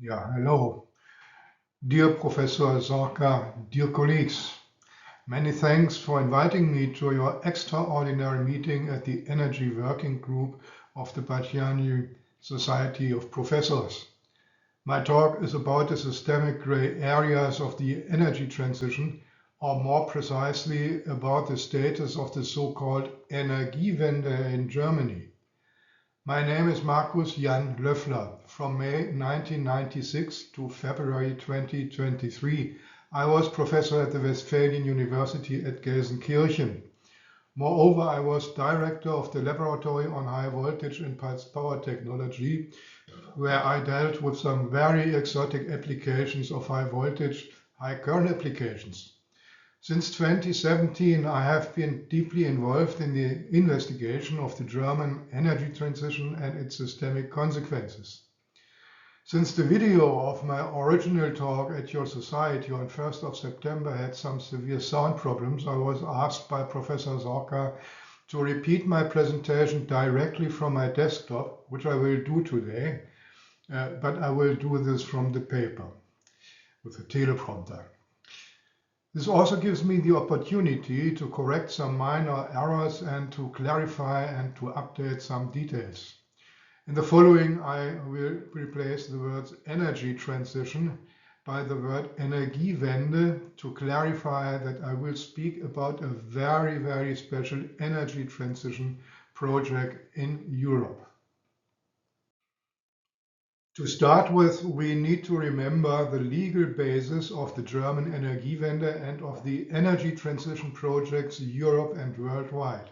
Yeah, hello. Dear Professor Zorka, dear colleagues, many thanks for inviting me to your extraordinary meeting at the Energy Working Group of the Batthyány Society of Professors. My talk is about the systemic gray areas of the energy transition, or more precisely about the status of the so-called Energiewende in Germany. My name is Markus J. Löffler. From May 1996 to February 2023, I was professor at the Westphalian University at Gelsenkirchen. Moreover, I was director of the Laboratory on High Voltage and Pulsed Power Technology, where I dealt with some very exotic applications of high voltage, high current applications. Since 2017, I have been deeply involved in the investigation of the German energy transition and its systemic consequences. Since the video of my original talk at your society on 1st of September had some severe sound problems, I was asked by Professor Zorka to repeat my presentation directly from my desktop, which I will do today, but I will do this from the paper with a teleprompter. This also gives me the opportunity to correct some minor errors and to clarify and to update some details. In the following, I will replace the words energy transition by the word Energiewende to clarify that I will speak about a very, very special energy transition project in Europe. To start with, we need to remember the legal basis of the German Energiewende and of the energy transition projects Europe and worldwide.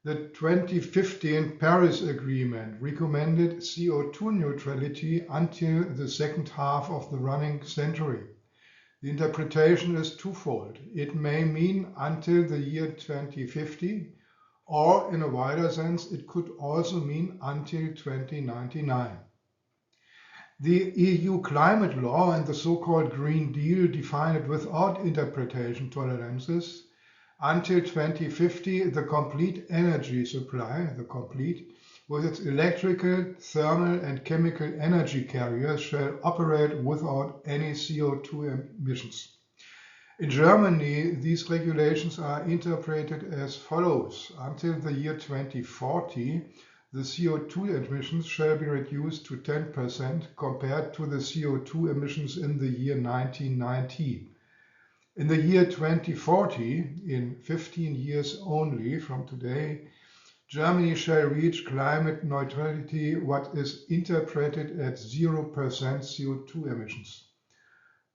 The 2015 Paris Agreement recommended CO2 neutrality until the second half of the running century. The interpretation is twofold. It may mean until the year 2050, or in a wider sense, it could also mean until 2099. The EU climate law and the so-called Green Deal define it without interpretation tolerances. Until 2050, the complete energy supply, with its electrical, thermal and chemical energy carriers shall operate without any CO2 emissions. In Germany, these regulations are interpreted as follows. Until the year 2040, the CO2 emissions shall be reduced to 10% compared to the CO2 emissions in the year 1990. In the year 2040, in 15 years only from today, Germany shall reach climate neutrality, what is interpreted as 0% CO2 emissions.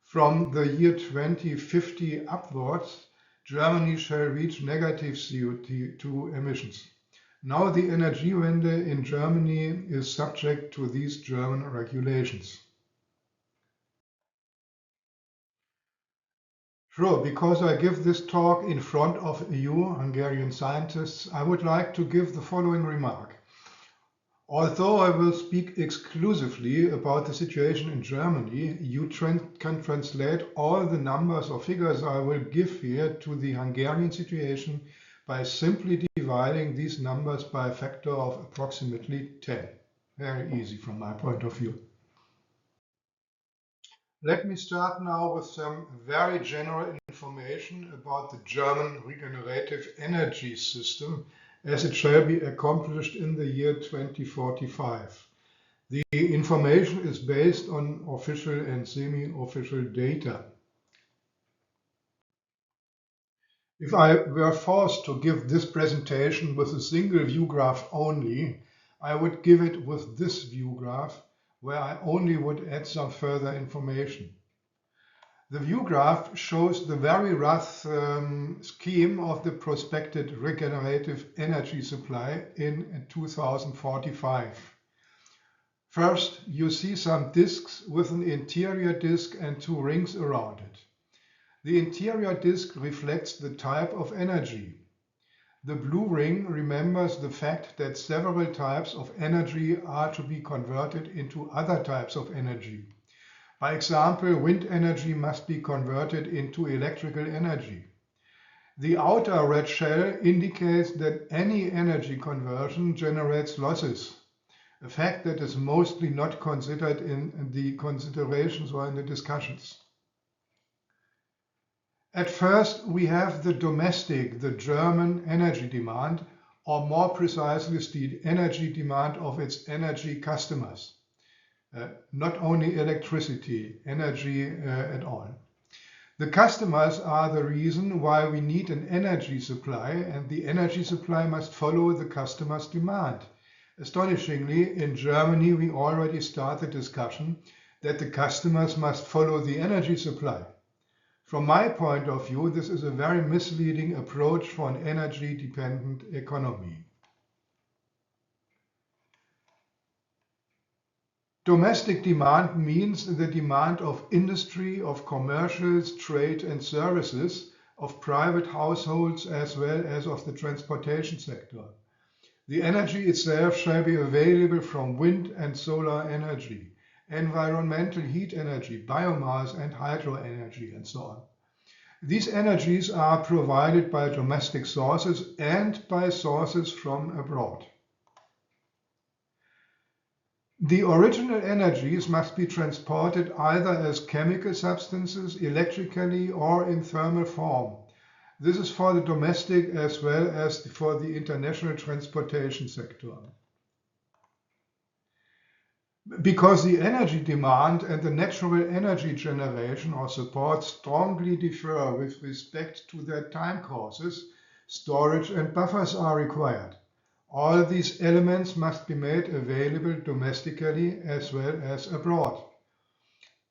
From the year 2050 upwards, Germany shall reach negative CO2 emissions. Now the Energiewende in Germany is subject to these German regulations. Sure, because I give this talk in front of you, Hungarian scientists, I would like to give the following remark. Although I will speak exclusively about the situation in Germany, you can translate all the numbers or figures I will give here to the Hungarian situation by simply dividing these numbers by a factor of approximately 10. Very easy from my point of view. Let me start now with some very general information about the German regenerative energy system as it shall be accomplished in the year 2045. The information is based on official and semi-official data. If I were forced to give this presentation with a single view graph only, I would give it with this view graph, where I only would add some further information. The view graph shows the very rough scheme of the prospected regenerative energy supply in 2045. First, you see some disks with an interior disk and two rings around it. The interior disk reflects the type of energy. The blue ring remembers the fact that several types of energy are to be converted into other types of energy. By example, wind energy must be converted into electrical energy. The outer red shell indicates that any energy conversion generates losses. a fact that is mostly not considered in the considerations or in the discussions. At first, we have the domestic, the German energy demand, or more precisely, the energy demand of its energy customers. Not only electricity, energy at all. The customers are the reason why we need an energy supply, and the energy supply must follow the customer's demand. Astonishingly, in Germany, we already started discussion that the customers must follow the energy supply. From my point of view, this is a very misleading approach for an energy-dependent economy. Domestic demand means the demand of industry, of commercials, trade and services, of private households as well as of the transportation sector. The energy itself shall be available from wind and solar energy, environmental heat energy, biomass and hydro energy and so on. These energies are provided by domestic sources and by sources from abroad. The original energies must be transported either as chemical substances, electrically, or in thermal form. This is for the domestic as well as for the international transportation sector. Because the energy demand and the natural energy generation or support strongly differ with respect to their time courses, storage and buffers are required. All these elements must be made available domestically as well as abroad.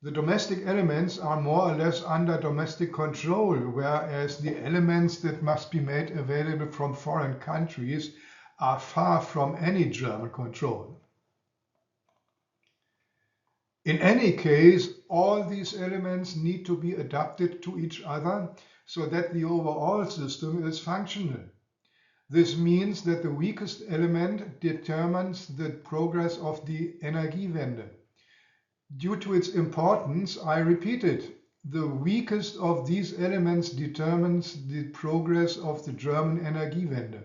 The domestic elements are more or less under domestic control, whereas the elements that must be made available from foreign countries are far from any German control. In any case, all these elements need to be adapted to each other so that the overall system is functional. This means that the weakest element determines the progress of the Energiewende. Due to its importance, I repeat it, the weakest of these elements determines the progress of the German Energiewende.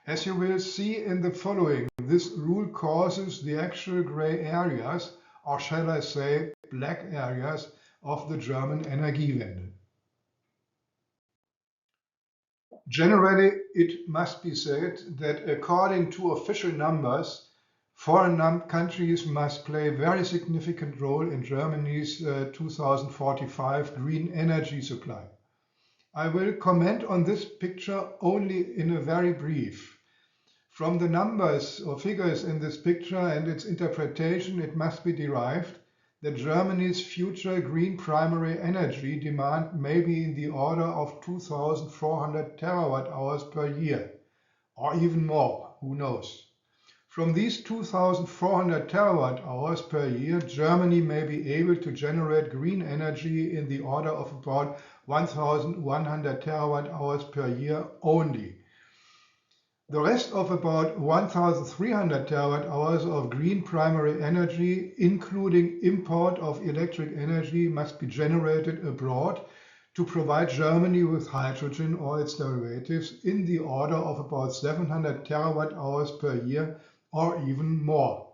As you will see in the following, this rule causes the actual gray areas, or shall I say black areas, of the German Energiewende. Generally, it must be said that according to official numbers, foreign countries must play a very significant role in Germany's 2045 green energy supply. I will comment on this picture only in a very brief. From the numbers or figures in this picture and its interpretation, it must be derived that Germany's future green primary energy demand may be in the order of 2,400 terawatt-hours per year, or even more, who knows. From these 2,400 terawatt-hours per year, Germany may be able to generate green energy in the order of about 1,100 terawatt-hours per year only. The rest of about 1,300 terawatt-hours of green primary energy, including import of electric energy, must be generated abroad to provide Germany with hydrogen or its derivatives in the order of about 700 terawatt-hours per year or even more.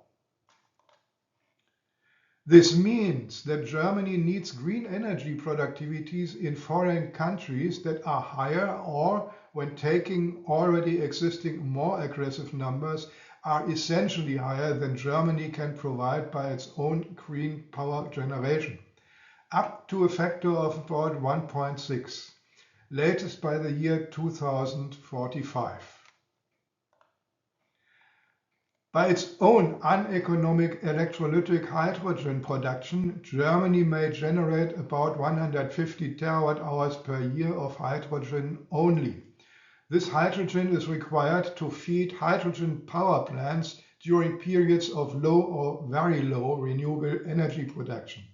This means that Germany needs green energy productivities in foreign countries that are higher or, when taking already existing more aggressive numbers, are essentially higher than Germany can provide by its own green power generation, up to a factor of about 1.6, latest by the year 2045. By its own uneconomic electrolytic hydrogen production, Germany may generate about 150 terawatt-hours per year of hydrogen only. This hydrogen is required to feed hydrogen power plants during periods of low or very low renewable energy production.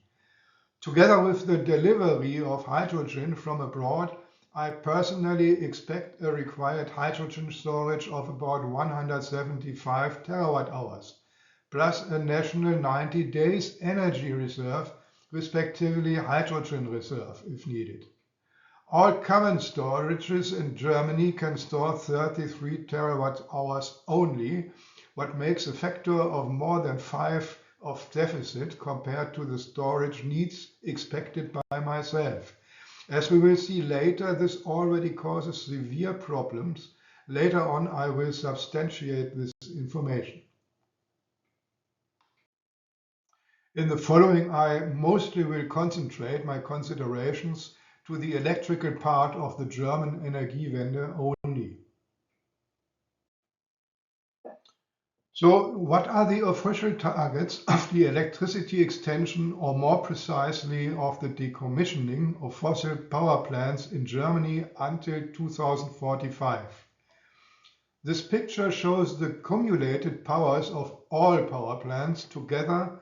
Together with the delivery of hydrogen from abroad, I personally expect a required hydrogen storage of about 175 terawatt-hours, plus a national 90 days energy reserve, respectively hydrogen reserve if needed. All current storages in Germany can store 33 terawatt-hours only, what makes a factor of more than 5 of deficit compared to the storage needs expected by myself. As we will see later, this already causes severe problems. Later on, I will substantiate this information. In the following, I mostly will concentrate my considerations to the electrical part of the German Energiewende only. So, what are the official targets of the electricity extension, or more precisely of the decommissioning of fossil power plants in Germany until 2045? This picture shows the cumulated powers of all power plants together,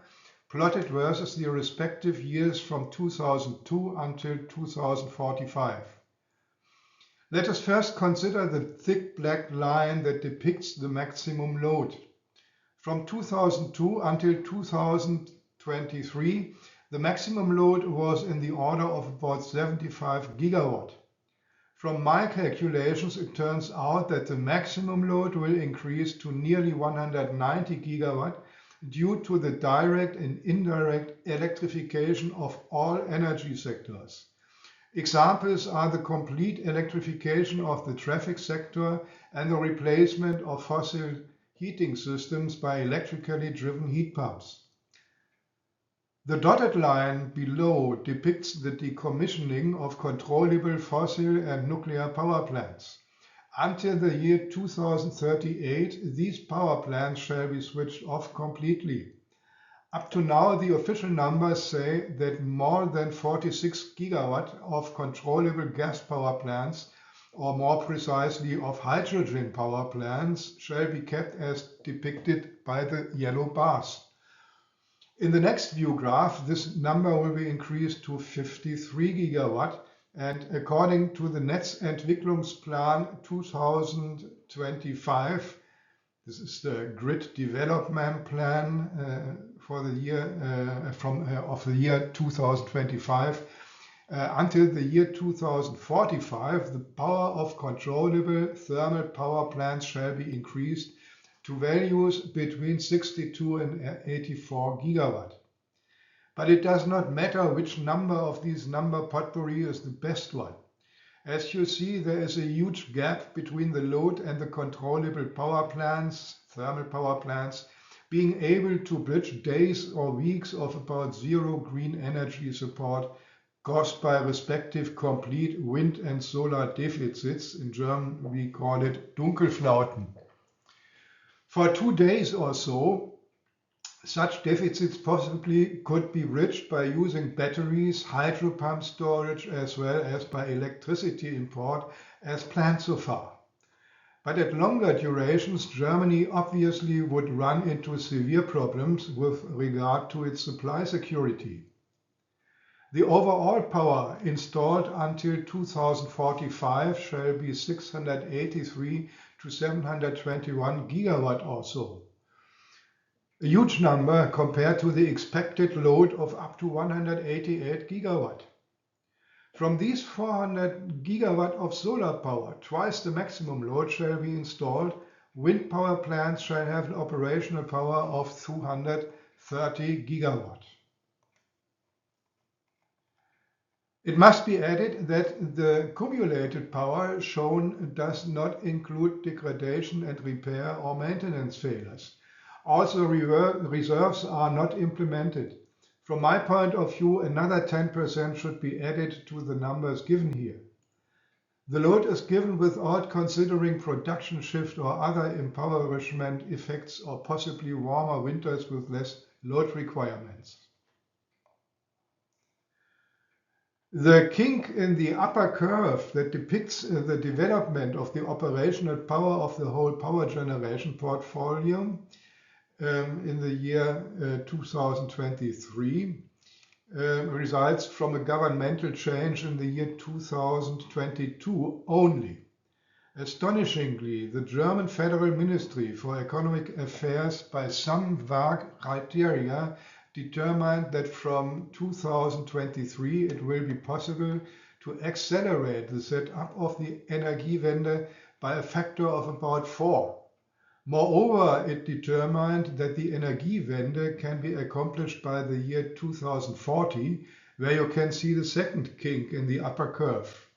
plotted versus the respective years from 2002 until 2045. Let us first consider the thick black line that depicts the maximum load. From 2002 until 2023, the maximum load was in the order of about 75 gigawatt. From my calculations, it turns out that the maximum load will increase to nearly 190 gigawatt due to the direct and indirect electrification of all energy sectors. Examples are the complete electrification of the traffic sector and the replacement of fossil heating systems by electrically driven heat pumps. The dotted line below depicts the decommissioning of controllable fossil and nuclear power plants. Until the year 2038, these power plants shall be switched off completely. Up to now, the official numbers say that more than 46 gigawatt of controllable gas power plants, or more precisely of hydrogen power plants, shall be kept as depicted by the yellow bars. In the next view graph, this number will be increased to 53 gigawatt, and according to the Netzentwicklungsplan 2025, this is the grid development plan for the year of the year 2025. Until the year 2045, the power of controllable thermal power plants shall be increased to values between 62 and 84 gigawatt. But it does not matter which number of these number potpourri is the best one. As you see, there is a huge gap between the load and the controllable power plants, thermal power plants, being able to bridge days or weeks of about zero green energy support caused by respective complete wind and solar deficits. In German, we call it Dunkelflauten. For 2 days or so, such deficits possibly could be bridged by using batteries, hydro pump storage, as well as by electricity import as planned so far. But at longer durations, Germany obviously would run into severe problems with regard to its supply security. The overall power installed until 2045 shall be 683 to 721 gigawatt or so. A huge number compared to the expected load of up to 188 gigawatt. From these 400 gigawatt of solar power, twice the maximum load shall be installed. Wind power plants shall have an operational power of 230 gigawatt. It must be added that the cumulated power shown does not include degradation and repair or maintenance failures. Also, reserves are not implemented. From my point of view, another 10% should be added to the numbers given here. The load is given without considering production shift or other impoverishment effects or possibly warmer winters with less load requirements. The kink in the upper curve that depicts the development of the operational power of the whole power generation portfolio in the year 2023 results from a governmental change in the year 2022 only. Astonishingly, the German Federal Ministry for Economic Affairs, by some vague criteria, determined that from 2023 it will be possible to accelerate the setup of the Energiewende by a factor of about 4. Moreover, it determined that the Energiewende can be accomplished by the year 2040, where you can see the second kink in the upper curve.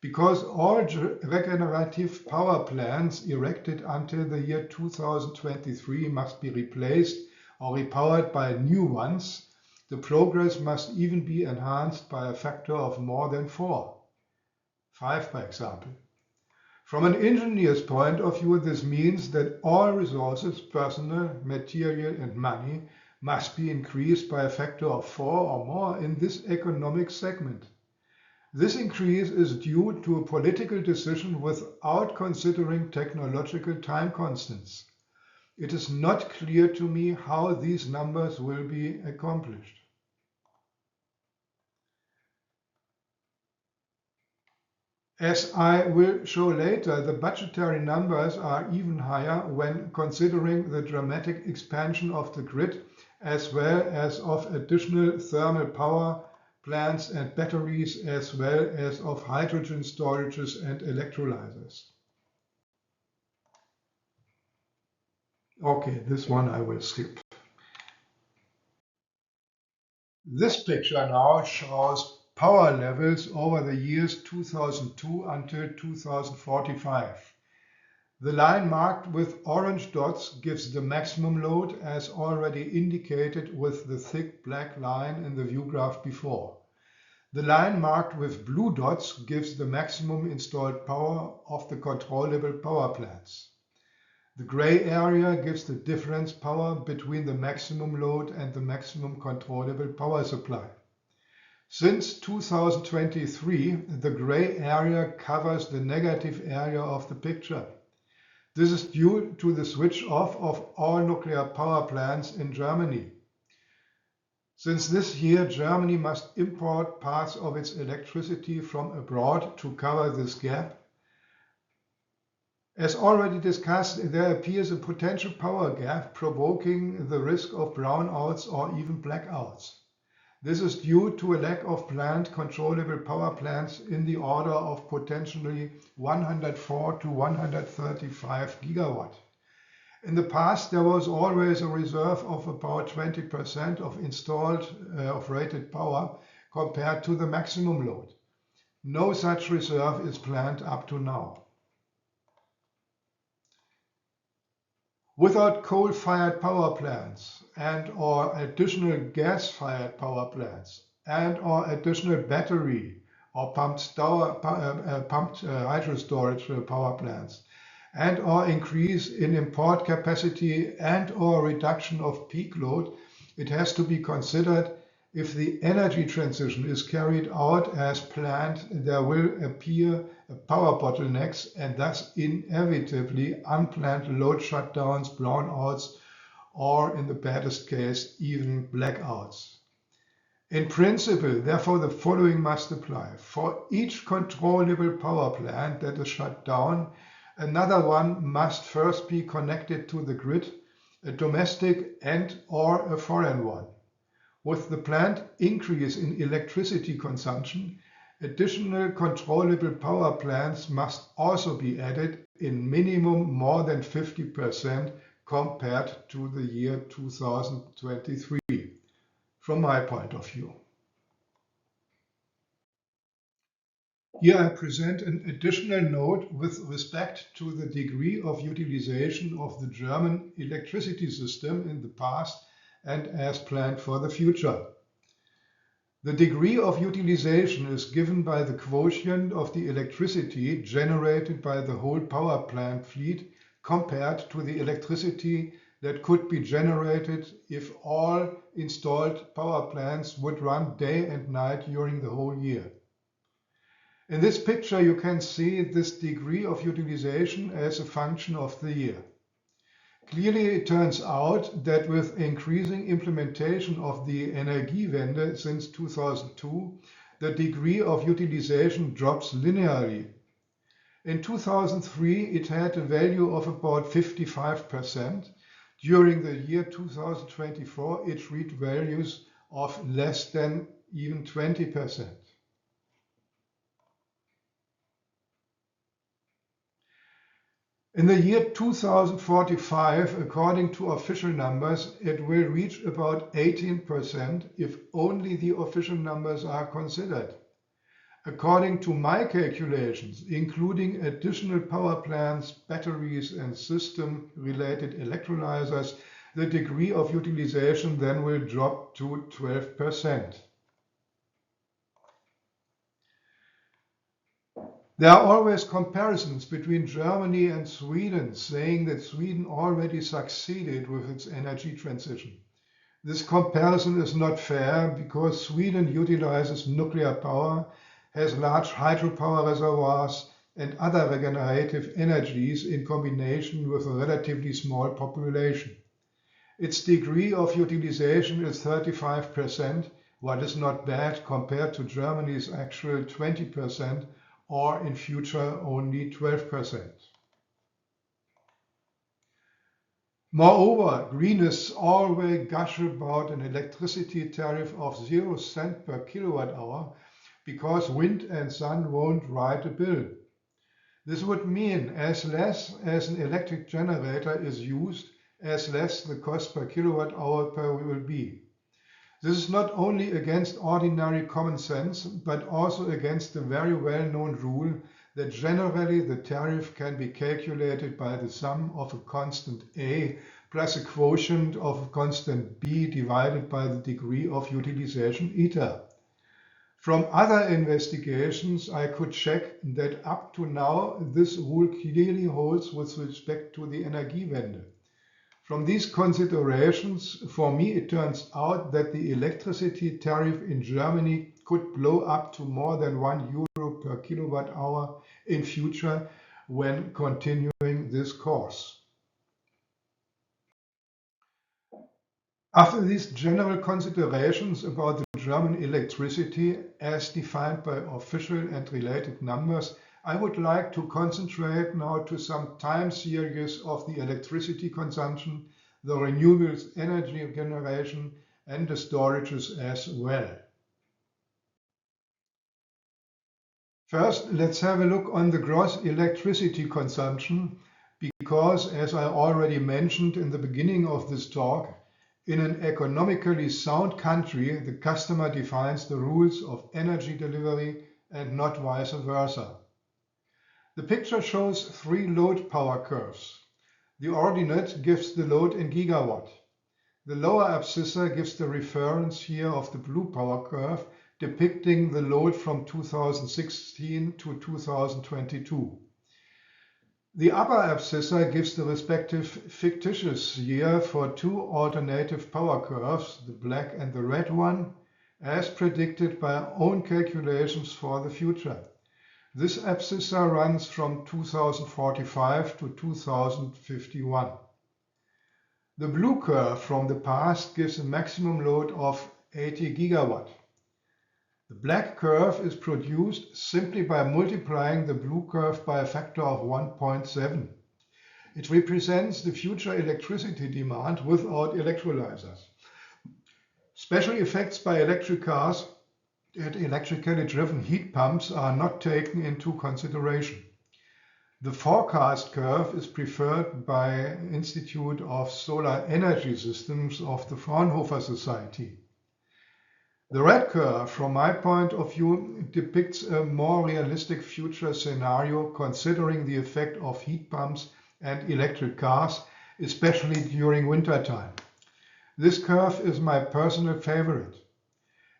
Because all regenerative power plants erected until the year 2023 must be replaced or repowered by new ones, the progress must even be enhanced by a factor of more than 4, 5 by example. From an engineer's point of view, this means that all resources, personnel, material and money, must be increased by a factor of 4 or more in this economic segment. This increase is due to a political decision without considering technological time constants. It is not clear to me how these numbers will be accomplished. As I will show later, the budgetary numbers are even higher when considering the dramatic expansion of the grid, as well as of additional thermal power plants and batteries, as well as of hydrogen storages and electrolyzers. Okay, this one I will skip. This picture now shows power levels over the years 2002 until 2045. The line marked with orange dots gives the maximum load, as already indicated with the thick black line in the view graph before. The line marked with blue dots gives the maximum installed power of the controllable power plants. The gray area gives the difference power between the maximum load and the maximum controllable power supply. Since 2023, the gray area covers the negative area of the picture. This is due to the switch off of all nuclear power plants in Germany. Since this year, Germany must import parts of its electricity from abroad to cover this gap. As already discussed, there appears a potential power gap provoking the risk of brownouts or even blackouts. This is due to a lack of planned controllable power plants in the order of potentially 104 to 135 gigawatt. In the past, there was always a reserve of about 20% of installed rated power compared to the maximum load. No such reserve is planned up to now. Without coal-fired power plants and/or additional gas-fired power plants and/or additional battery or pumped hydro storage power plants and/or increase in import capacity and/or reduction of peak load, it has to be considered if the energy transition is carried out as planned, there will appear power bottlenecks and thus inevitably unplanned load shutdowns, brownouts, or in the baddest case, even blackouts. In principle, therefore, the following must apply. For each controllable power plant that is shut down, another one must first be connected to the grid, a domestic and/or a foreign one. With the planned increase in electricity consumption, additional controllable power plants must also be added in minimum more than 50% compared to the year 2023, from my point of view. Here I present an additional note with respect to the degree of utilization of the German electricity system in the past and as planned for the future. The degree of utilization is given by the quotient of the electricity generated by the whole power plant fleet compared to the electricity that could be generated if all installed power plants would run day and night during the whole year. In this picture, you can see this degree of utilization as a function of the year. Clearly, it turns out that with increasing implementation of the Energiewende since 2002, the degree of utilization drops linearly. In 2003, it had a value of about 55%. During the year 2024, it reached values of less than even 20%. In the year 2045, according to official numbers, it will reach about 18% if only the official numbers are considered. According to my calculations, including additional power plants, batteries, and system-related electrolyzers, the degree of utilization then will drop to 12%. There are always comparisons between Germany and Sweden, saying that Sweden already succeeded with its energy transition. This comparison is not fair because Sweden utilizes nuclear power, has large hydropower reservoirs, and other regenerative energies in combination with a relatively small population. Its degree of utilization is 35%, what is not bad compared to Germany's actual 20%, or in future only 12%. Moreover, greenists always gush about an electricity tariff of 0 cent per kilowatt hour because wind and sun won't write a bill. This would mean as less as an electric generator is used, as less the cost per kilowatt hour will be. This is not only against ordinary common sense, but also against the very well-known rule that generally the tariff can be calculated by the sum of a constant A plus a quotient of a constant B divided by the degree of utilization eta. From other investigations, I could check that up to now this rule clearly holds with respect to the Energiewende. From these considerations, for me it turns out that the electricity tariff in Germany could blow up to more than €1 per kilowatt hour in future when continuing this course. After these general considerations about the German electricity as defined by official and related numbers, I would like to concentrate now to some time series of the electricity consumption, the renewables energy generation, and the storages as well. First, let's have a look on the gross electricity consumption, because as I already mentioned in the beginning of this talk, in an economically sound country, the customer defines the rules of energy delivery and not vice versa. The picture shows 3 load power curves. The ordinate gives the load in gigawatt. The lower abscissa gives the reference here of the blue power curve, depicting the load from 2016 to 2022. The upper abscissa gives the respective fictitious year for 2 alternative power curves, the black and the red one, as predicted by our own calculations for the future. This abscissa runs from 2045 to 2051. The blue curve from the past gives a maximum load of 80 gigawatt. The black curve is produced simply by multiplying the blue curve by a factor of 1.7. It represents the future electricity demand without electrolyzers. Special effects by electric cars and electrically driven heat pumps are not taken into consideration. The forecast curve is preferred by Institute of Solar Energy Systems of the Fraunhofer Society. The red curve, from my point of view, depicts a more realistic future scenario considering the effect of heat pumps and electric cars, especially during wintertime. This curve is my personal favorite.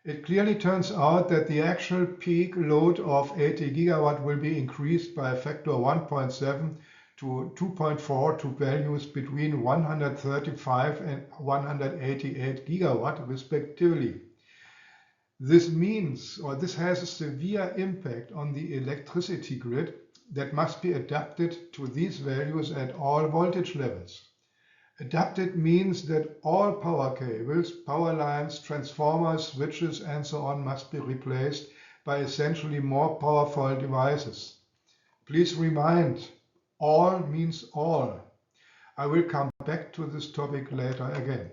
It clearly turns out that the actual peak load of 80 gigawatt will be increased by a factor of 1.7 to 2.4 to values between 135 and 188 gigawatt respectively. This means, or this has a severe impact on the electricity grid that must be adapted to these values at all voltage levels. Adapted means that all power cables, power lines, transformers, switches, and so on must be replaced by essentially more powerful devices. Please remind, all means all. I will come back to this topic later again.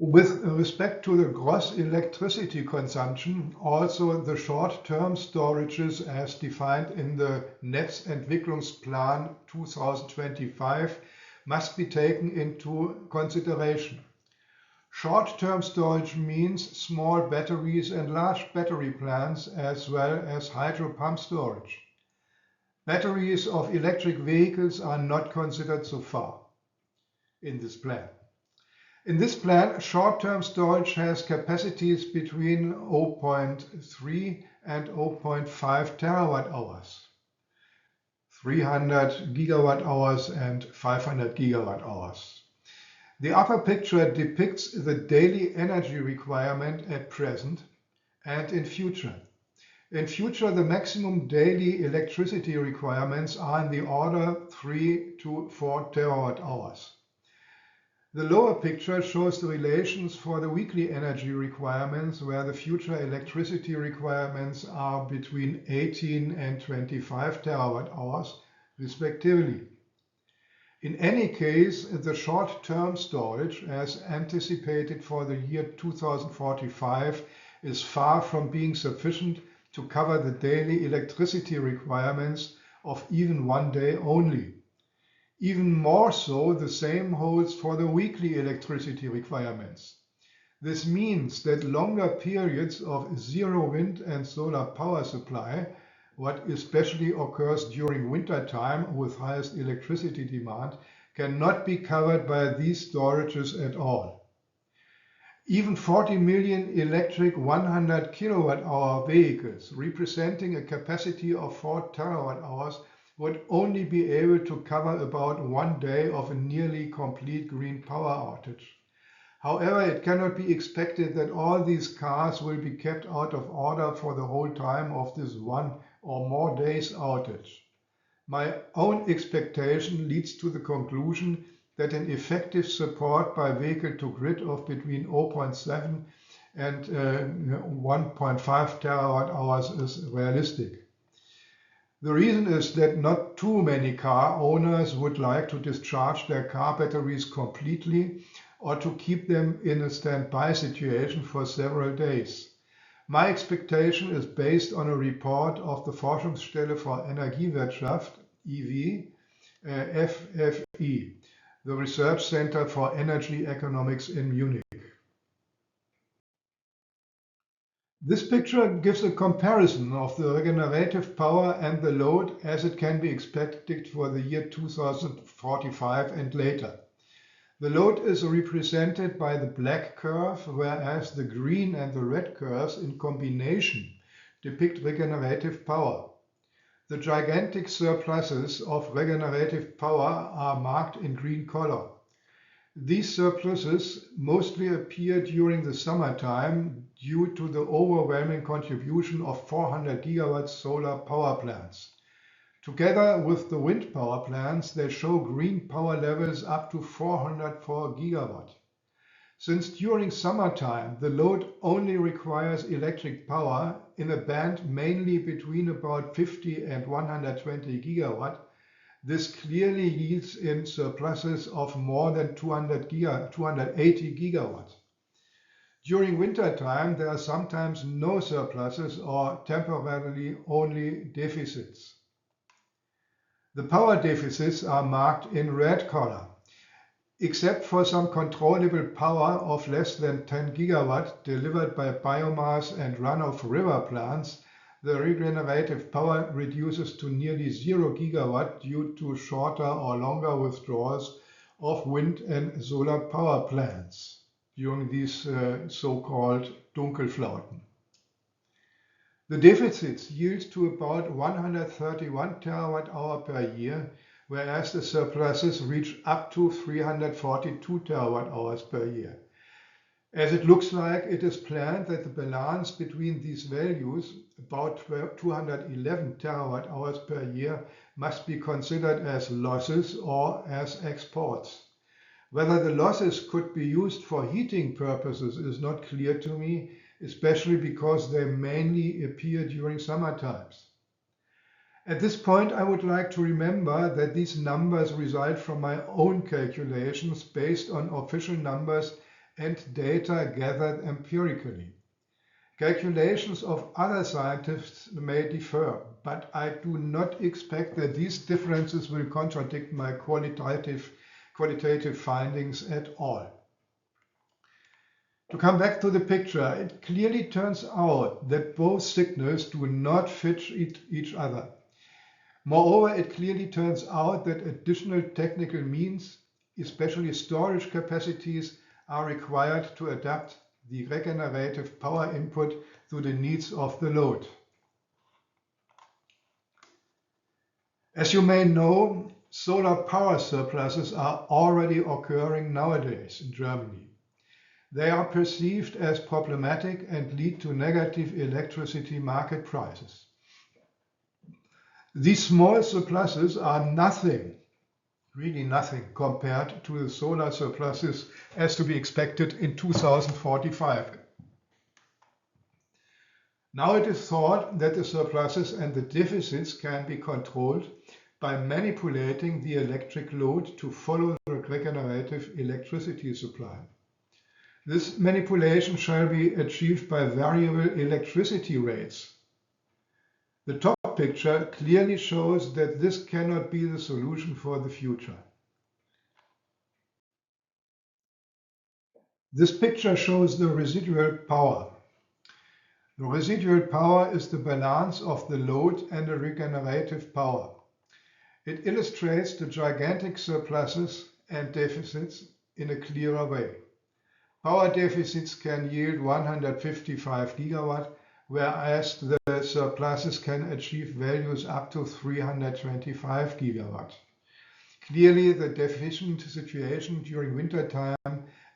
With respect to the gross electricity consumption, also the short-term storages as defined in the Netzentwicklungsplan 2025 must be taken into consideration. Short-term storage means small batteries and large battery plants as well as hydro pump storage. Batteries of electric vehicles are not considered so far in this plan. In this plan, short-term storage has capacities between 0.3 and 0.5 terawatt hours, 300 gigawatt hours and 500 gigawatt hours. The upper picture depicts the daily energy requirement at present and in future. In future, the maximum daily electricity requirements are in the order 3 to 4 terawatt hours. The lower picture shows the relations for the weekly energy requirements, where the future electricity requirements are between 18 and 25 terawatt hours, respectively. In any case, the short-term storage, as anticipated for the year 2045, is far from being sufficient to cover the daily electricity requirements of even one day only. Even more so, the same holds for the weekly electricity requirements. This means that longer periods of zero wind and solar power supply, what especially occurs during winter time with highest electricity demand, cannot be covered by these storages at all. Even 40 million electric 100 kilowatt hour vehicles, representing a capacity of 4 terawatt hours, would only be able to cover about one day of a nearly complete green power outage. However, it cannot be expected that all these cars will be kept out of order for the whole time of this one or more days outage. My own expectation leads to the conclusion that an effective support by vehicle to grid of between 0.7 and 1.5 terawatt hours is realistic. The reason is that not too many car owners would like to discharge their car batteries completely or to keep them in a standby situation for several days. My expectation is based on a report of the Forschungsstelle für Energiewirtschaft, EW, FFE, the Research Center for Energy Economics in Munich. This picture gives a comparison of the regenerative power and the load as it can be expected for the year 2045 and later. The load is represented by the black curve, whereas the green and the red curves in combination depict regenerative power. The gigantic surpluses of regenerative power are marked in green color. These surpluses mostly appear during the summertime due to the overwhelming contribution of 400 gigawatt solar power plants. Together with the wind power plants, they show green power levels up to 404 gigawatt. Since during summertime the load only requires electric power in a band mainly between about 50 and 120 gigawatt, this clearly yields in surpluses of more than 280 gigawatt. During winter time, there are sometimes no surpluses or temporarily only deficits. The power deficits are marked in red color. Except for some controllable power of less than 10 gigawatt delivered by biomass and run-of river plants, the regenerative power reduces to nearly 0 gigawatt due to shorter or longer withdrawals of wind and solar power plants during these so-called Dunkelflauten. The deficits yield to about 131 terawatt hour per year, whereas the surpluses reach up to 342 terawatt hours per year. As it looks like, it is planned that the balance between these values, about 211 terawatt hours per year, must be considered as losses or as exports. Whether the losses could be used for heating purposes is not clear to me, especially because they mainly appear during summer times. At this point, I would like to remember that these numbers result from my own calculations based on official numbers and data gathered empirically. Calculations of other scientists may differ, but I do not expect that these differences will contradict my qualitative findings at all. To come back to the picture, it clearly turns out that both signals do not fit each other. Moreover, it clearly turns out that additional technical means, especially storage capacities, are required to adapt the regenerative power input to the needs of the load. As you may know, solar power surpluses are already occurring nowadays in Germany. They are perceived as problematic and lead to negative electricity market prices. These small surpluses are nothing, really nothing, compared to the solar surpluses as to be expected in 2045. Now it is thought that the surpluses and the deficits can be controlled by manipulating the electric load to follow the regenerative electricity supply. This manipulation shall be achieved by variable electricity rates. The top picture clearly shows that this cannot be the solution for the future. This picture shows the residual power. The residual power is the balance of the load and the regenerative power. It illustrates the gigantic surpluses and deficits in a clearer way. Power deficits can yield 155 gigawatt, whereas the surpluses can achieve values up to 325 gigawatt. Clearly, the deficient situation during wintertime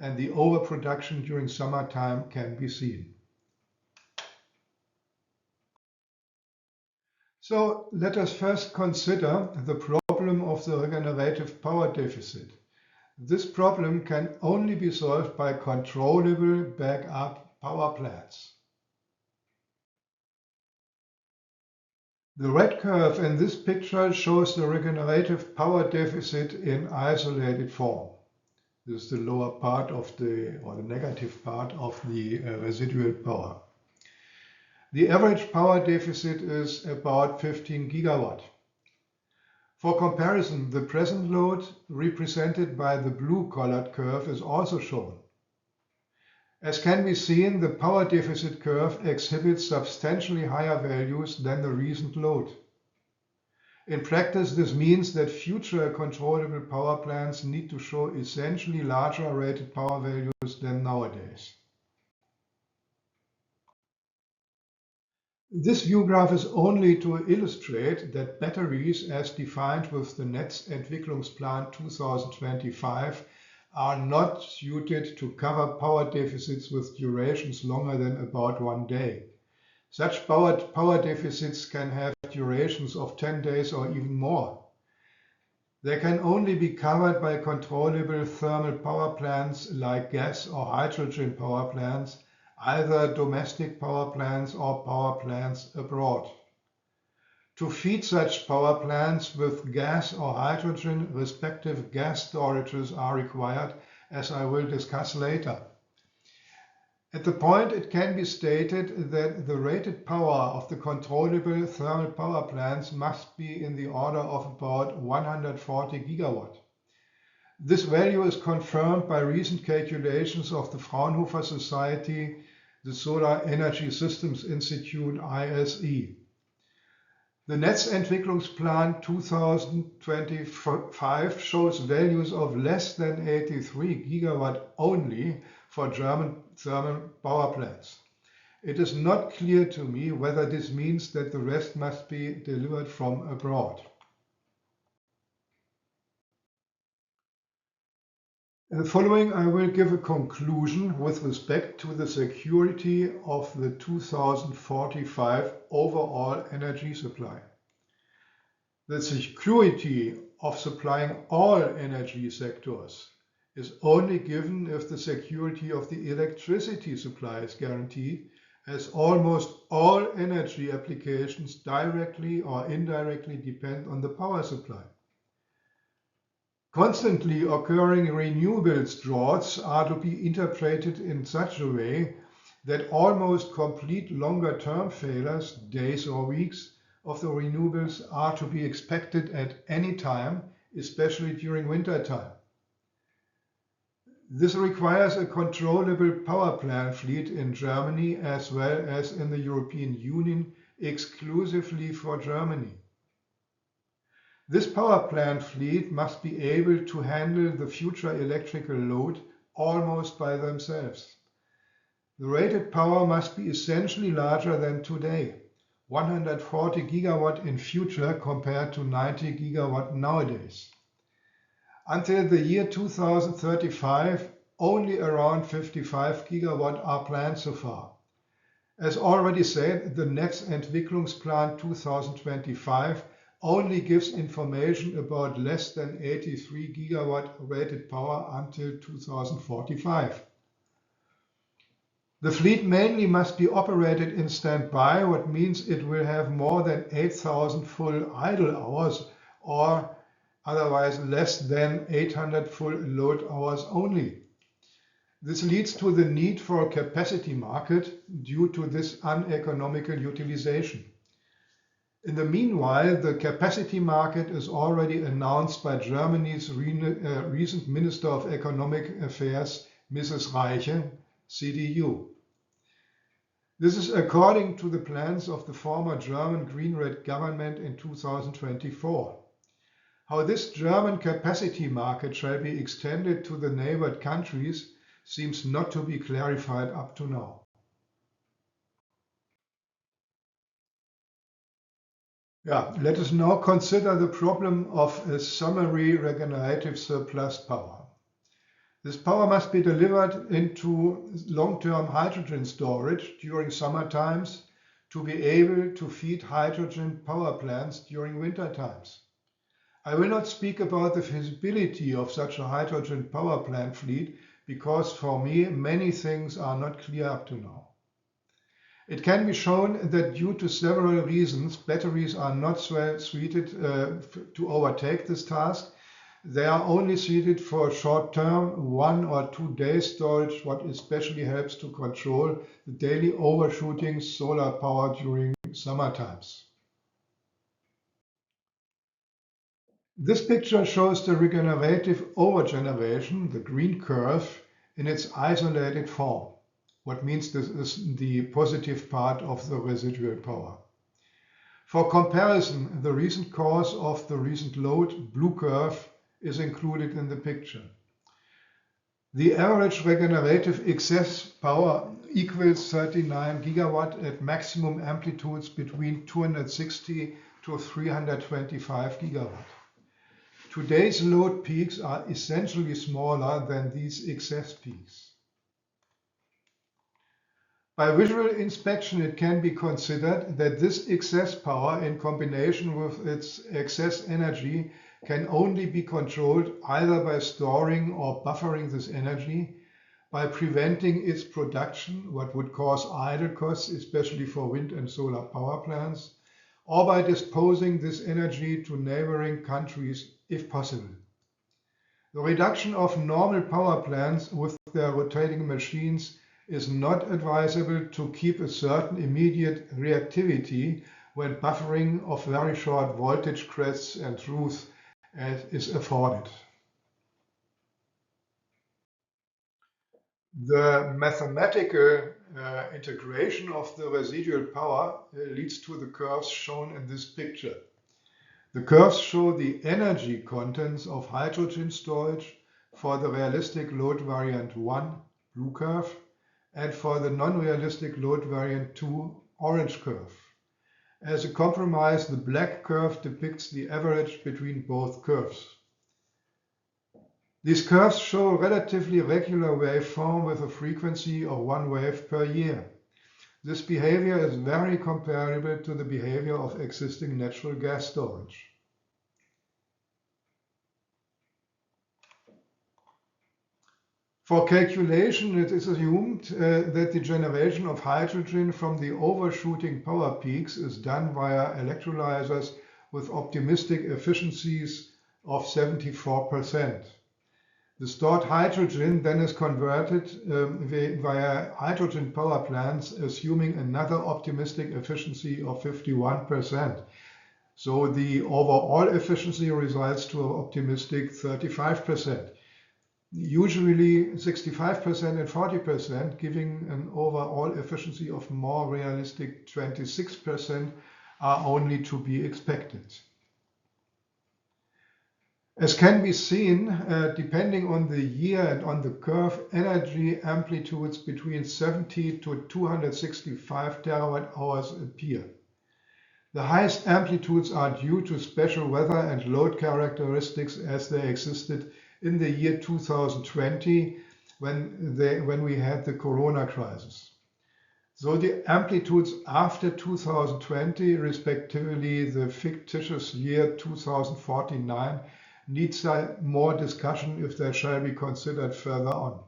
and the overproduction during summertime can be seen. So let us first consider the problem of the regenerative power deficit. This problem can only be solved by controllable backup power plants. The red curve in this picture shows the regenerative power deficit in isolated form. This is the lower part of the negative part of the residual power. The average power deficit is about 15 gigawatt. For comparison, the present load, represented by the blue-colored curve, is also shown. As can be seen, the power deficit curve exhibits substantially higher values than the recent load. In practice, this means that future controllable power plants need to show essentially larger rated power values than nowadays. This view graph is only to illustrate that batteries, as defined with the Netzentwicklungsplan 2025, are not suited to cover power deficits with durations longer than about 1 day. Such power deficits can have durations of 10 days or even more. They can only be covered by controllable thermal power plants like gas or hydrogen power plants, either domestic power plants or power plants abroad. To feed such power plants with gas or hydrogen, respective gas storages are required, as I will discuss later. At the point, it can be stated that the rated power of the controllable thermal power plants must be in the order of about 140 gigawatt. This value is confirmed by recent calculations of the Fraunhofer Society, the Solar Energy Systems Institute, ISE. The Netzentwicklungsplan 2025 shows values of less than 83 gigawatt only for German thermal power plants. It is not clear to me whether this means that the rest must be delivered from abroad. In the following, I will give a conclusion with respect to the security of the 2045 overall energy supply. The security of supplying all energy sectors is only given if the security of the electricity supply is guaranteed, as almost all energy applications directly or indirectly depend on the power supply. Constantly occurring renewables droughts are to be interpreted in such a way that almost complete longer-term failures, days or weeks, of the renewables are to be expected at any time, especially during winter time. This requires a controllable power plant fleet in Germany as well as in the European Union exclusively for Germany. This power plant fleet must be able to handle the future electrical load almost by themselves. The rated power must be essentially larger than today, 140 gigawatt in future compared to 90 gigawatt nowadays. Until the year 2035, only around 55 gigawatt are planned so far. As already said, the Netzentwicklungsplan 2025 only gives information about less than 83 gigawatt rated power until 2045. The fleet mainly must be operated in standby, what means it will have more than 8,000 full idle hours, or otherwise less than 800 full load hours only. This leads to the need for a capacity market due to this uneconomical utilization. In the meanwhile, the capacity market is already announced by Germany's recent Minister of Economic Affairs, Mrs. Reiche, CDU. This is according to the plans of the former German Green-Red government in 2024. How this German capacity market shall be extended to the neighbored countries seems not to be clarified up to now. Let us now consider the problem of a summary regenerative surplus power. This power must be delivered into long-term hydrogen storage during summer times to be able to feed hydrogen power plants during winter times. I will not speak about the feasibility of such a hydrogen power plant fleet because for me many things are not clear up to now. It can be shown that due to several reasons, batteries are not well suited to overtake this task. They are only suited for short-term, 1 or 2 days storage, what especially helps to control the daily overshooting solar power during summer times. This picture shows the regenerative overgeneration, the green curve, in its isolated form. What means this is the positive part of the residual power. For comparison, the recent cause of the recent load, blue curve, is included in the picture. The average regenerative excess power equals 39 gigawatt at maximum amplitudes between 260 to 325 gigawatt. Today's load peaks are essentially smaller than these excess peaks. By visual inspection, it can be considered that this excess power in combination with its excess energy can only be controlled either by storing or buffering this energy, by preventing its production, what would cause idle costs, especially for wind and solar power plants, or by disposing this energy to neighboring countries if possible. The reduction of normal power plants with their rotating machines is not advisable to keep a certain immediate reactivity when buffering of very short voltage crests and troughs is afforded. The mathematical integration of the residual power leads to the curves shown in this picture. The curves show the energy contents of hydrogen storage for the realistic load variant 1, blue curve, and for the non-realistic load variant 2, orange curve. As a compromise, the black curve depicts the average between both curves. These curves show a relatively regular waveform with a frequency of 1 wave per year. This behavior is very comparable to the behavior of existing natural gas storage. For calculation, it is assumed that the generation of hydrogen from the overshooting power peaks is done via electrolyzers with optimistic efficiencies of 74%. The stored hydrogen then is converted via hydrogen power plants, assuming another optimistic efficiency of 51%. So the overall efficiency results to an optimistic 35%. Usually 65% and 40%, giving an overall efficiency of more realistic 26%, are only to be expected. As can be seen, depending on the year and on the curve, energy amplitudes between 70 to 265 terawatt hours appear. The highest amplitudes are due to special weather and load characteristics as they existed in the year 2020 when we had the corona crisis. So the amplitudes after 2020, respectively the fictitious year 2049, needs more discussion if they shall be considered further on.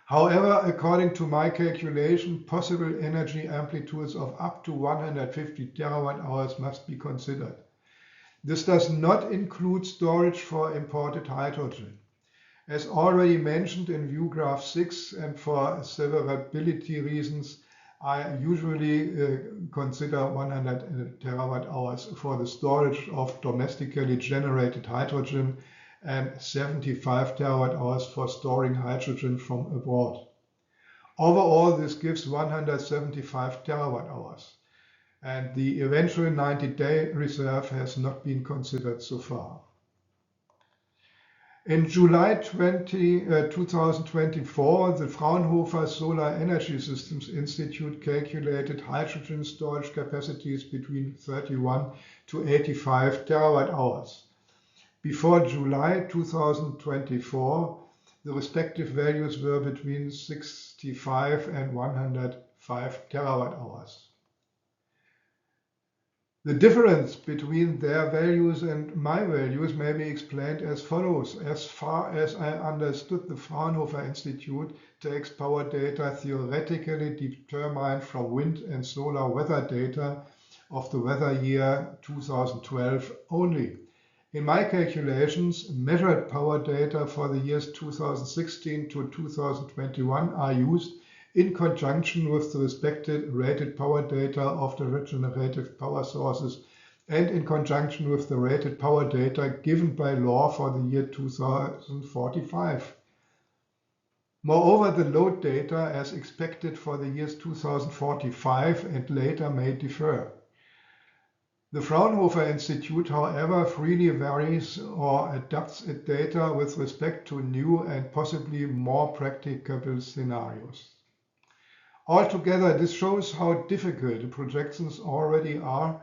However, according to my calculation, possible energy amplitudes of up to 150 terawatt hours must be considered. This does not include storage for imported hydrogen. As already mentioned in view graph 6, and for severability reasons, I usually consider 100 terawatt hours for the storage of domestically generated hydrogen and 75 terawatt hours for storing hydrogen from abroad. Overall, this gives 175 terawatt hours, and the eventual 90-day reserve has not been considered so far. In July 2024, the Fraunhofer Solar Energy Systems Institute calculated hydrogen storage capacities between 31 to 85 terawatt hours. Before July 2024, the respective values were between 65 and 105 terawatt hours. The difference between their values and my values may be explained as follows. As far as I understood, the Fraunhofer Institute takes power data theoretically determined from wind and solar weather data of the weather year 2012 only. In my calculations, measured power data for the years 2016 to 2021 are used in conjunction with the respective rated power data of the regenerative power sources and in conjunction with the rated power data given by law for the year 2045. Moreover, the load data as expected for the years 2045 and later may differ. The Fraunhofer Institute, however, freely varies or adapts its data with respect to new and possibly more practicable scenarios. Altogether, this shows how difficult the projections already are,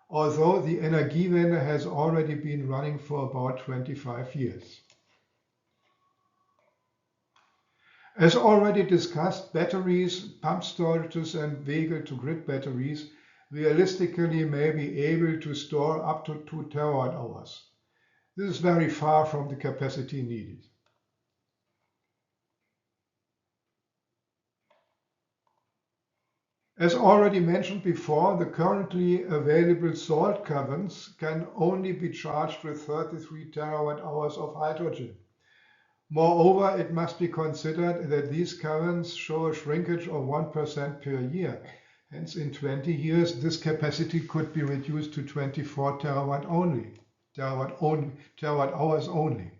although the Energiewende has already been running for about 25 years. As already discussed, batteries, pump storages, and vehicle-to-grid batteries realistically may be able to store up to 2 terawatt hours. This is very far from the capacity needed. As already mentioned before, the currently available salt caverns can only be charged with 33 terawatt hours of hydrogen. Moreover, it must be considered that these caverns show a shrinkage of 1% per year. Hence, in 20 years, this capacity could be reduced to 24 terawatt hours only.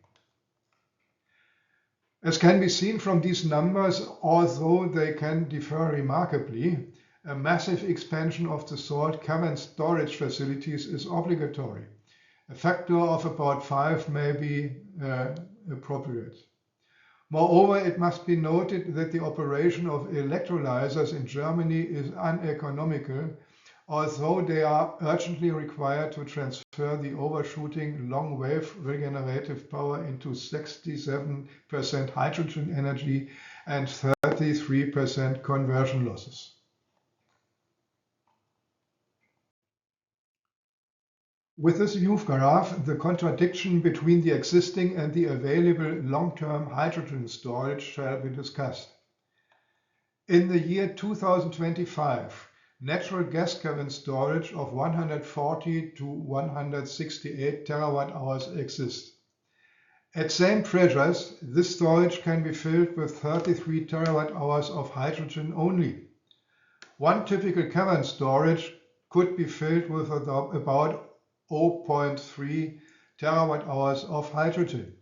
As can be seen from these numbers, although they can differ remarkably, a massive expansion of the salt cavern storage facilities is obligatory. A factor of about 5 may be appropriate. Moreover, it must be noted that the operation of electrolyzers in Germany is uneconomical, although they are urgently required to transfer the overshooting long-wave regenerative power into 67% hydrogen energy and 33% conversion losses. With this view graph, the contradiction between the existing and the available long-term hydrogen storage shall be discussed. In the year 2025, natural gas cavern storage of 140 to 168 terawatt hours exists. At same pressures, this storage can be filled with 33 terawatt hours of hydrogen only. One typical cavern storage could be filled with about 0.3 terawatt hours of hydrogen.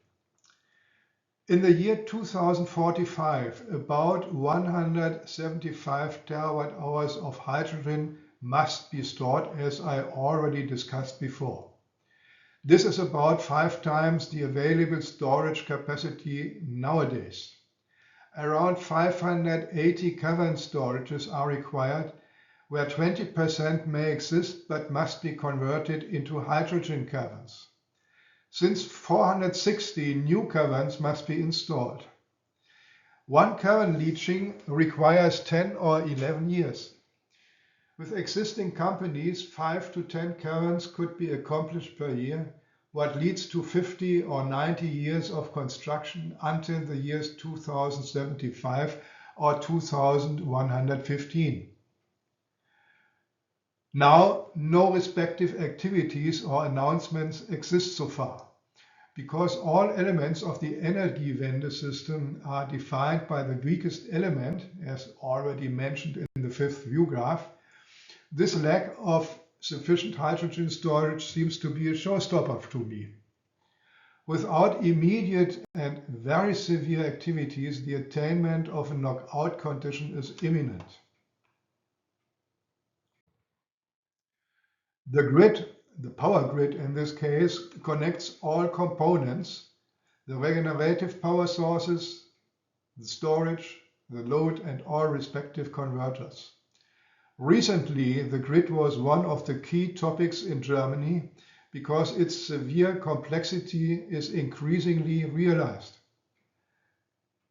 In the year 2045, about 175 terawatt hours of hydrogen must be stored, as I already discussed before. This is about 5 times the available storage capacity nowadays. Around 580 cavern storages are required, where 20% may exist but must be converted into hydrogen caverns. Since 460 new caverns must be installed. One cavern leaching requires 10 or 11 years. With existing companies, 5 to 10 caverns could be accomplished per year, what leads to 50 or 90 years of construction until the years 2075 or 2115. Now, no respective activities or announcements exist so far. Because all elements of the Energiewende system are defined by the weakest element, as already mentioned in the fifth view graph, this lack of sufficient hydrogen storage seems to be a showstopper to me. Without immediate and very severe activities, the attainment of a knockout condition is imminent. The grid, the power grid in this case, connects all components, the regenerative power sources, the storage, the load, and all respective converters. Recently, the grid was one of the key topics in Germany because its severe complexity is increasingly realized.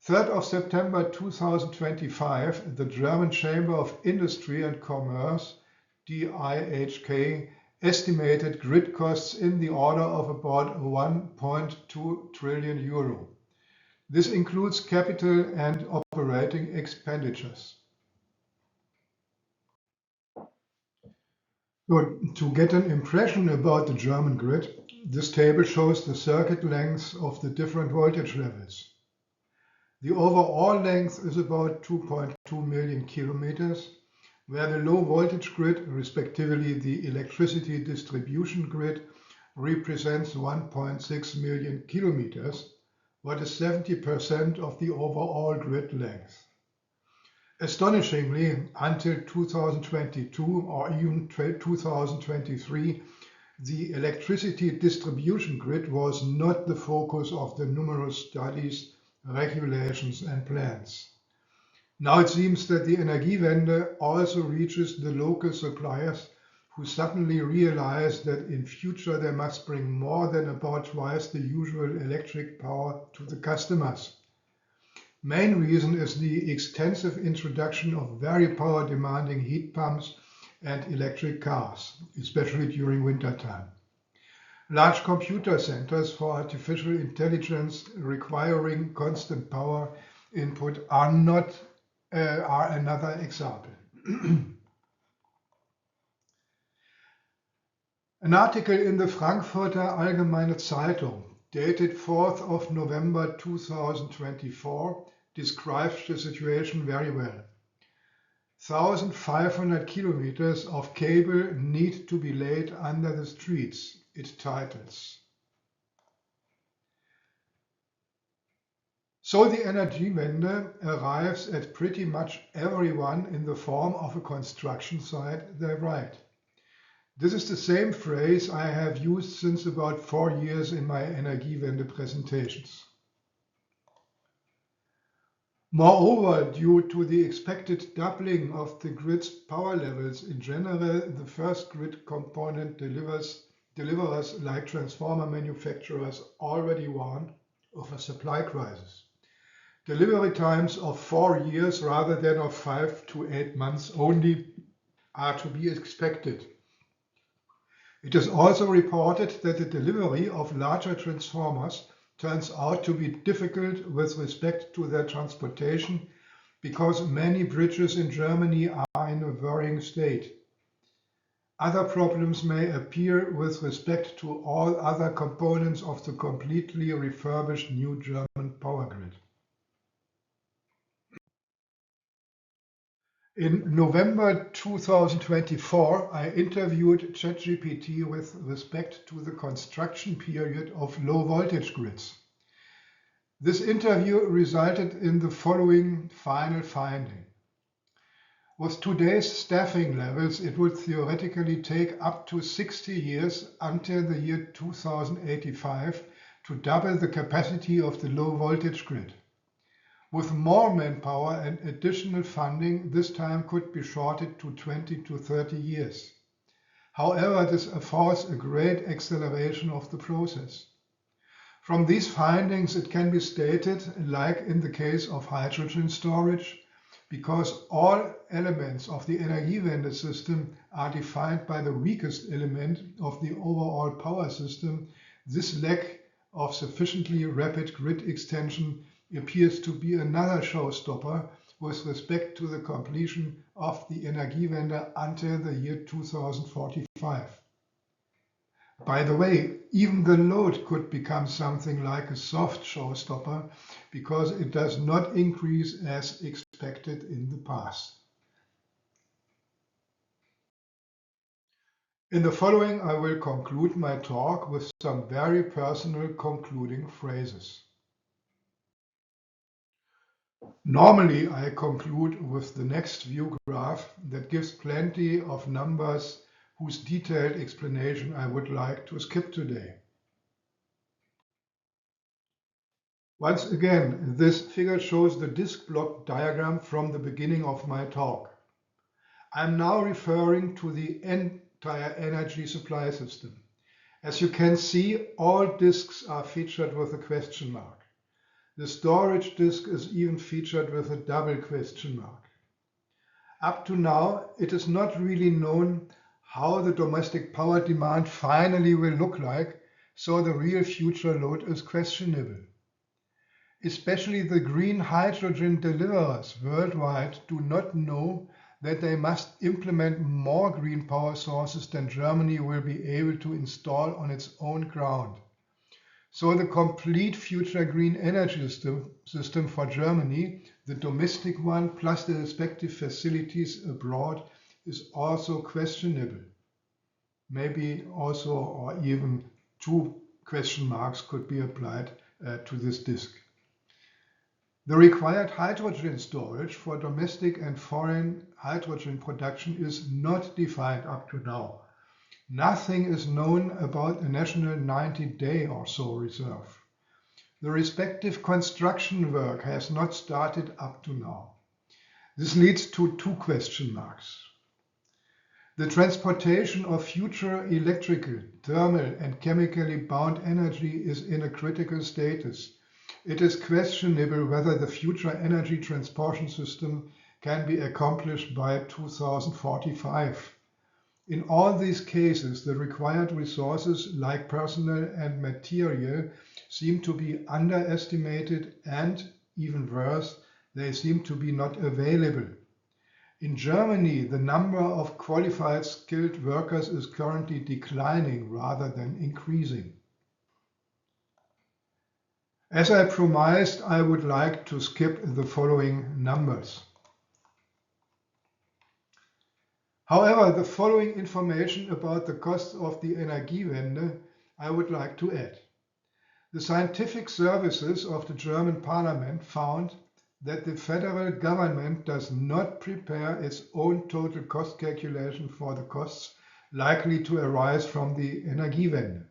3rd of September 2025, the German Chamber of Industry and Commerce, DIHK, estimated grid costs in the order of about 1.2 trillion euro. This includes capital and operating expenditures. So, to get an impression about the German grid, this table shows the circuit lengths of the different voltage levels. The overall length is about 2.2 million kilometers, where the low voltage grid, respectively the electricity distribution grid, represents 1.6 million kilometers, what is 70% of the overall grid length. Astonishingly, until 2022 or even 2023, the electricity distribution grid was not the focus of the numerous studies, regulations, and plans. Now it seems that the Energiewende also reaches the local suppliers who suddenly realize that in future they must bring more than about twice the usual electric power to the customers. Main reason is the extensive introduction of very power demanding heat pumps and electric cars, especially during wintertime. Large computer centers for artificial intelligence requiring constant power input are another example. An article in the Frankfurter Allgemeine Zeitung, dated 4th of November 2024, describes the situation very well. 1,500 kilometers of cable need to be laid under the streets, it titles. So the Energiewende arrives at pretty much everyone in the form of a construction site, they write. This is the same phrase I have used since about 4 years in my Energiewende presentations. Moreover, due to the expected doubling of the grid's power levels in general, the first grid component deliverers like transformer manufacturers already warn of a supply crisis. Delivery times of 4 years rather than of 5 to 8 months only are to be expected. It is also reported that the delivery of larger transformers turns out to be difficult with respect to their transportation because many bridges in Germany are are in a worrying state. Other problems may appear with respect to all other components of the completely refurbished new German power grid. In November 2024, I interviewed ChatGPT with respect to the construction period of low voltage grids. This interview resulted in the following final finding. With today's staffing levels, it would theoretically take up to 60 years until the year 2085 to double the capacity of the low voltage grid. With more manpower and additional funding, this time could be shortened to 20 to 30 years. However, this affords a great acceleration of the process. From these findings, it can be stated, like in the case of hydrogen storage, because all elements of the Energiewende system are defined by the weakest element of the overall power system, this lack of sufficiently rapid grid extension appears to be another showstopper with respect to the completion of the Energiewende until the year 2045. By the way, even the load could become something like a soft showstopper because it does not increase as expected in the past. In the following, I will conclude my talk with some very personal concluding phrases. Normally, I conclude with the next view graph that gives plenty of numbers whose detailed explanation I would like to skip today. Once again, this figure shows the disk block diagram from the beginning of my talk. I'm now referring to the entire energy supply system. As you can see, all disks are featured with a question mark. The storage disk is even featured with a double question mark. Up to now, it is not really known how the domestic power demand finally will look like, so the real future load is questionable. Especially the green hydrogen deliverers worldwide do not know that they must implement more green power sources than Germany will be able to install on its own ground. So the complete future green energy system for Germany, the domestic one plus the respective facilities abroad, is also questionable. Maybe also or even two question marks could be applied to this disk. The required hydrogen storage for domestic and foreign hydrogen production is not defined up to now. Nothing is known about a national 90-day or so reserve. The respective construction work has not started up to now. This leads to two question marks. The transportation of future electrical, thermal and chemically bound energy is in a critical status. It is questionable whether the future energy transportation system can be accomplished by 2045. In all these cases, the required resources like personnel and material seem to be underestimated and, even worse, they seem to be not available. In Germany, the number of qualified skilled workers is currently declining rather than increasing. As I promised, I would like to skip the following numbers. However, the following information about the costs of the Energiewende I would like to add. The scientific services of the German Parliament found that the federal government does not prepare its own total cost calculation for the costs likely to arise from the Energiewende.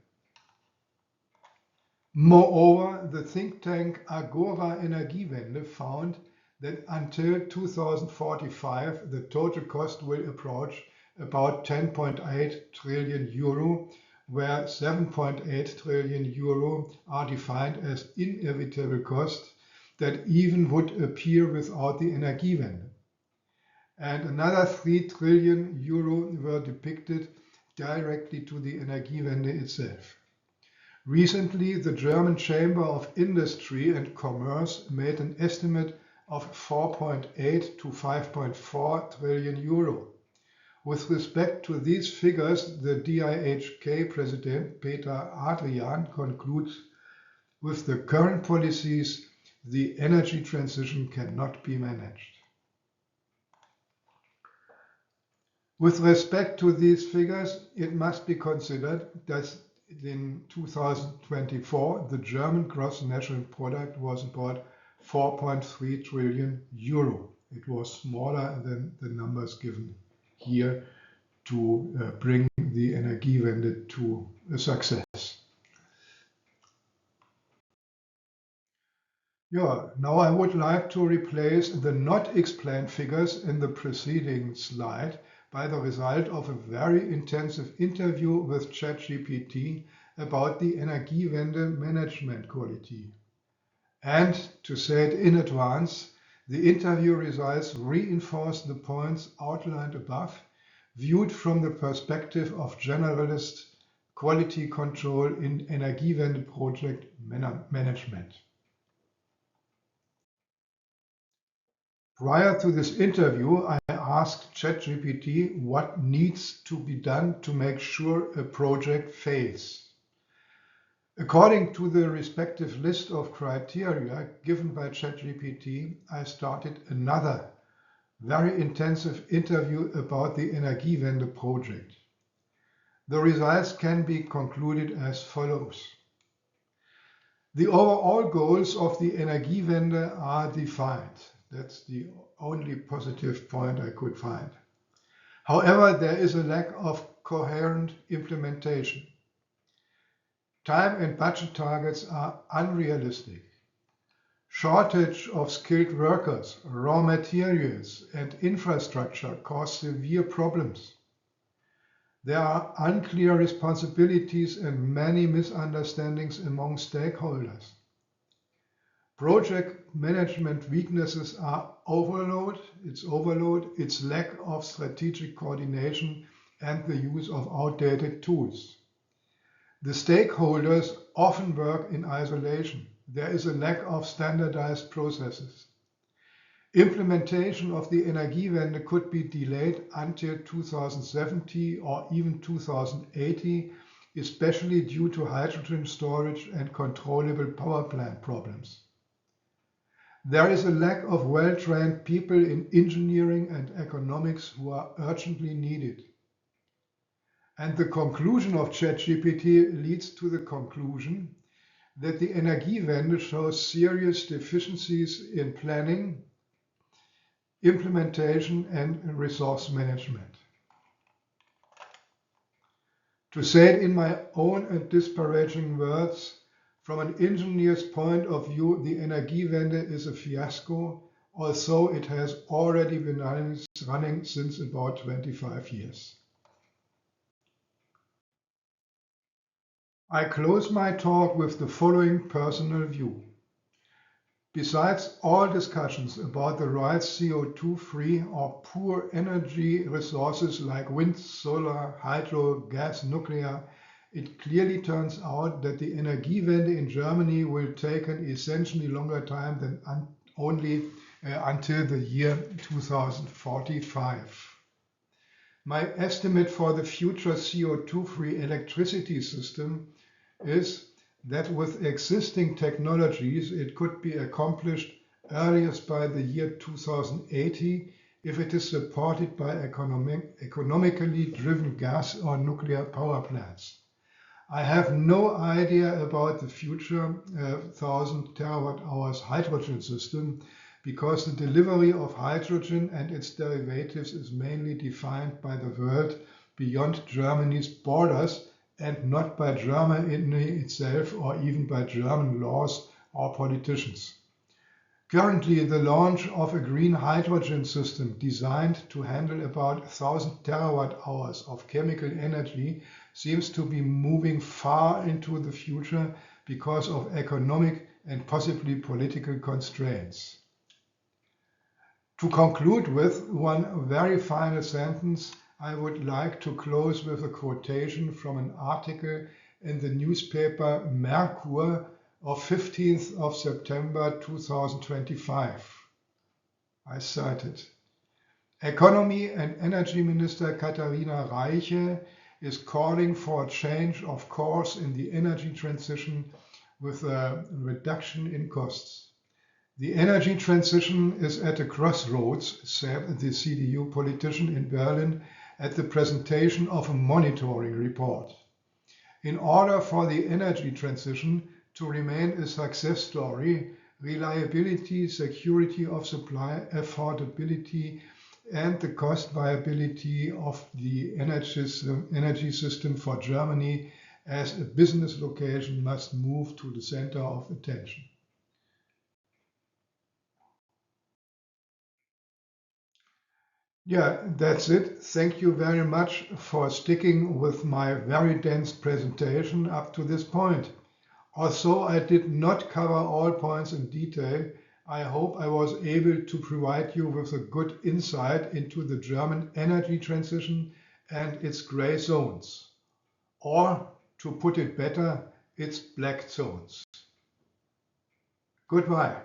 Moreover, the think tank Agora Energiewende found that until 2045, the total cost will approach about 10.8 trillion euro, where 7.8 trillion euro are defined as inevitable costs that even would appear without the Energiewende. And another 3 trillion euro were depicted directly to the Energiewende itself. Recently, the German Chamber of Industry and Commerce made an estimate of 4.8 to 5.4 trillion euro. With respect to these figures, the DIHK President Peter Adrian concludes, with the current policies, the energy transition cannot be managed. With respect to these figures, it must be considered that in 2024, the German gross national product was about 4.3 trillion euro. It was smaller than the numbers given here to bring the Energiewende to a success. Yeah, now I would like to replace the not explained figures in the preceding slide by the result of a very intensive interview with ChatGPT about the Energiewende management quality. And to say it in advance, the interview results reinforce the points outlined above, viewed from the perspective of generalist quality control in Energiewende project management. Prior to this interview, I asked ChatGPT what needs to be done to make sure a project fails. According to the respective list of criteria given by ChatGPT, I started another very intensive interview about the Energiewende project. The results can be concluded as follows. The overall goals of the Energiewende are defined. That's the only positive point I could find. However, there is a lack of coherent implementation. Time and budget targets are unrealistic. Shortage of skilled workers, raw materials, and infrastructure cause severe problems. There are unclear responsibilities and many misunderstandings among stakeholders. Project management weaknesses are overload, its lack of strategic coordination, and the use of outdated tools. The stakeholders often work in isolation. There is a lack of standardized processes. Implementation of the Energiewende could be delayed until 2070 or even 2080, especially due to hydrogen storage and controllable power plant problems. There is a lack of well-trained people in engineering and economics who are urgently needed. And the conclusion of ChatGPT leads to the conclusion that the Energiewende shows serious deficiencies in planning, implementation, and resource management. To say it in my own and disparaging words, from an engineer's point of view, the Energiewende is a fiasco, although it has already been running since about 25 years. I close my talk with the following personal view. Besides all discussions about the right CO2-free or poor energy resources like wind, solar, hydro, gas, nuclear, it clearly turns out that the Energiewende in Germany will take an essentially longer time than only until the year 2045. My estimate for the future CO2-free electricity system is that with existing technologies it could be accomplished earliest by the year 2080 if it is supported by economically driven gas or nuclear power plants. I have no idea about the future 1000 terawatt-hours hydrogen system because the delivery of hydrogen and its derivatives is mainly defined by the world beyond Germany's borders and not by Germany itself or even by German laws or politicians. Currently, the launch of a green hydrogen system designed to handle about 1000 terawatt-hours of chemical energy seems to be moving far into the future because of economic and possibly political constraints. To conclude with one very final sentence, I would like to close with a quotation from an article in the newspaper Merkur of 15th of September 2025. I cited. Economy and Energy Minister Katharina Reiche is calling for a change of course in the energy transition with a reduction in costs. The energy transition is at a crossroads, said the CDU politician in Berlin at the presentation of a monitoring report. In order for the energy transition to remain a success story, reliability, security of supply, affordability, and the cost viability of the energy system for Germany as a business location must move to the center of attention. Yeah, that's it. Thank you very much for sticking with my very dense presentation up to this point. Although I did not cover all points in detail, I hope I was able to provide you with a good insight into the German energy transition and its gray zones. Or, to put it better, its black zones. Goodbye.